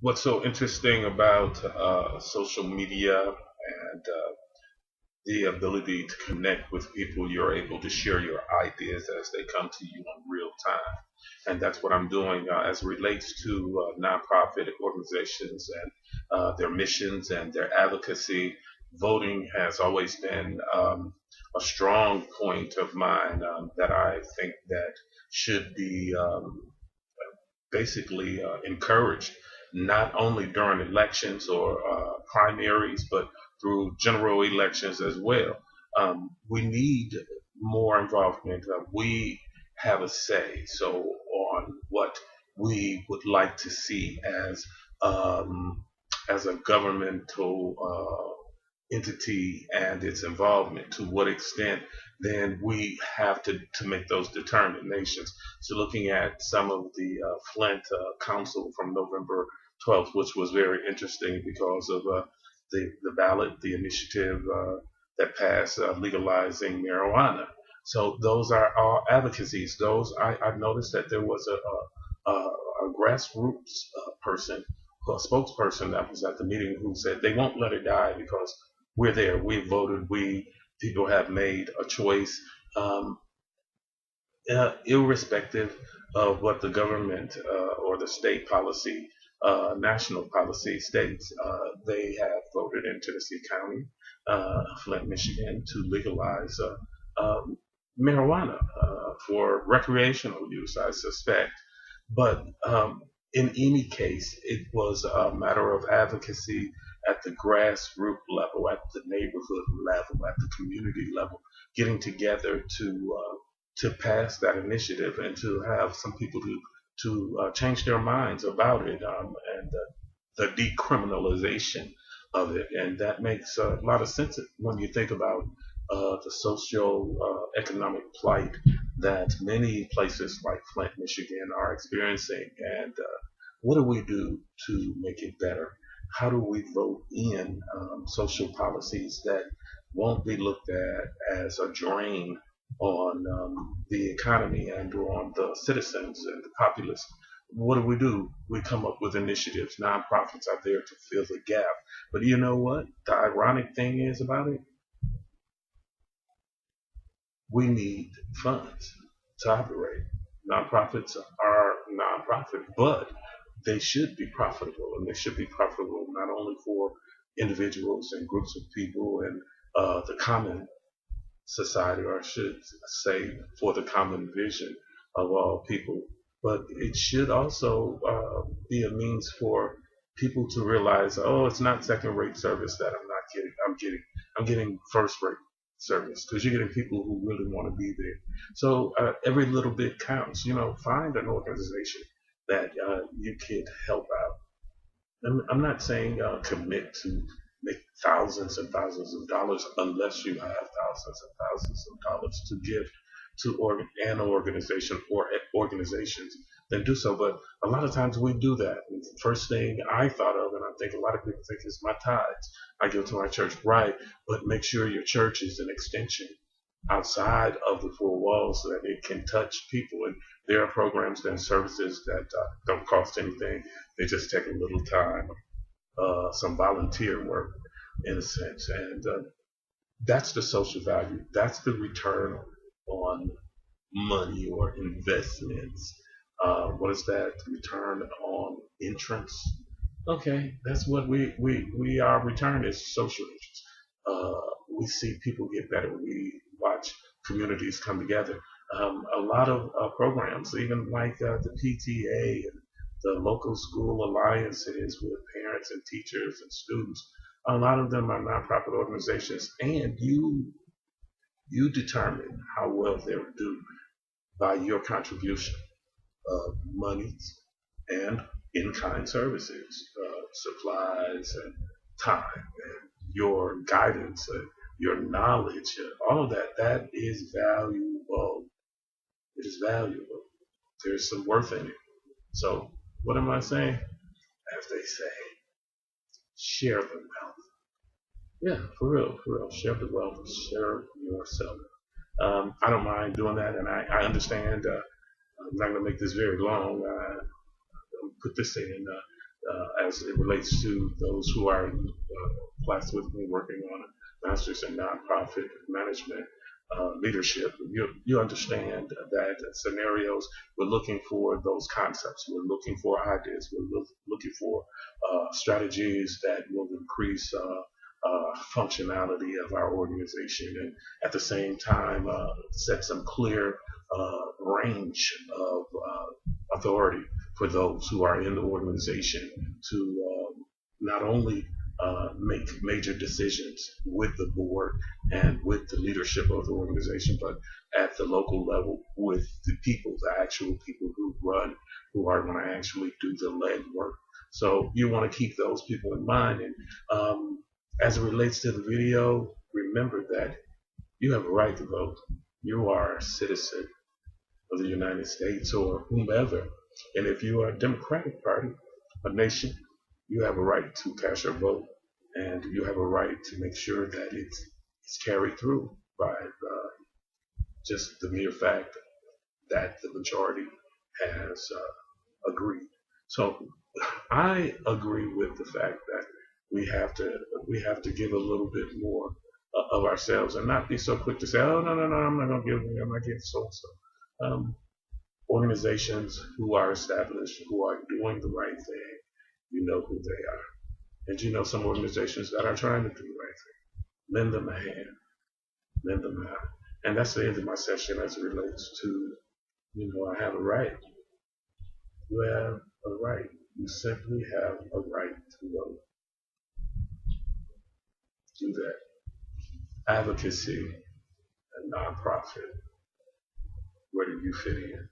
What's so interesting about social media and the ability to connect with people, you're able to share your ideas as they come to you in real time. And that's what I'm doing as it relates to nonprofit organizations and their missions and their advocacy. Voting has always been a strong point of mine that I think that should be basically encouraged, not only during elections or primaries, but through general elections as well. We need more involvement. We have a say so on what we would like to see um, as a governmental entity and its involvement. To what extent, then we have to make those determinations. So looking at some of the Flint Council from November 12th, which was very interesting because of the ballot, the initiative that passed legalizing marijuana. So those are all advocacies. Those I noticed that there was a grassroots person, a spokesperson that was at the meeting who said they won't let it die because we're there. We voted. We people have made a choice. Um, Irrespective of what the government or the state policy, national policy states, they have voted in Tennessee County, Flint, Michigan, to legalize marijuana for recreational use, I suspect. But in any case, it was a matter of advocacy at the grassroots level, at the neighborhood level, at the community level, getting together to pass that initiative and to have some people to change their minds about it and the decriminalization of it. And that makes a lot of sense when you think about the social economic plight that many places like Flint, Michigan are experiencing. And what do we do to make it better? How do we vote in social policies that won't be looked at as a drain on the economy and on the citizens and the populace? What do? We come up with initiatives. Nonprofits are there to fill the gap. But you know what? The ironic thing is about it, we need funds to operate. Nonprofits are nonprofit, but they should be profitable, and they should be profitable not only for individuals and groups of people and the common society, or I should say, for the common vision of all people, but it should also be a means for people to realize, oh, it's not second-rate service that I'm not getting. I'm getting first-rate service because you're getting people who really want to be there. So every little bit counts. Find an organization that you could help out. I'm not saying commit to make thousands and thousands of dollars unless you have thousands and thousands of dollars to give to an organization or organizations. Then do so. But a lot of times we do that. And the first thing I thought of, and I think a lot of people think, is my tithes. I give to my church, right? But make sure your church is an extension outside of the four walls so that it can touch people. And there are programs and services that don't cost anything. They just take a little time, some volunteer work in a sense. And that's the social value. That's the return on money or investments. What is that? Return on entrance. Okay, that's what we our return is social interest. We see people get better. We watch communities come together. A lot of programs, even like the PTA and the local school alliances with parents and teachers and students, a lot of them are nonprofit organizations, and you determine how well they're do by your contribution of monies and in-kind services, supplies and time and your guidance and your knowledge, and all of that. That is valuable. It is valuable. There's some worth in it. So what am I saying? As they say, share the wealth. Yeah, for real, for real. Share the wealth. Share yourself. I don't mind doing that, and I understand. I'm not going to make this very long. Put this in. as it relates to those who are in class with me working on a master's in nonprofit management leadership. You understand that scenarios, we're looking for those concepts. We're looking for ideas. We're looking for strategies that will increase functionality of our organization, and at the same time set some clear range of authority for those who are in the organization to not only make major decisions with the board and with the leadership of the organization, but at the local level with the people, the actual people who run, who are going to actually do the lead work. So you want to keep those people in mind. And as it relates to the video, remember that you have a right to vote. You are a citizen of the United States or whomever. And if you are a Democratic Party, a nation, you have a right to cast your vote. And you have a right to make sure that it's carried through by just the mere fact that the majority has agreed. So I agree with the fact that we have to give a little bit more of ourselves and not be so quick to say, oh no, I'm not going to give, I'm not getting so and so. Organizations who are established, who are doing the right thing, you know who they are, and you know some organizations that are trying to do the right thing. Lend them a hand, lend them a hand, and that's the end of my session as it relates to, I have a right. You have a right. You simply have a right to vote. Do that. Advocacy, a nonprofit. Where do you fit in?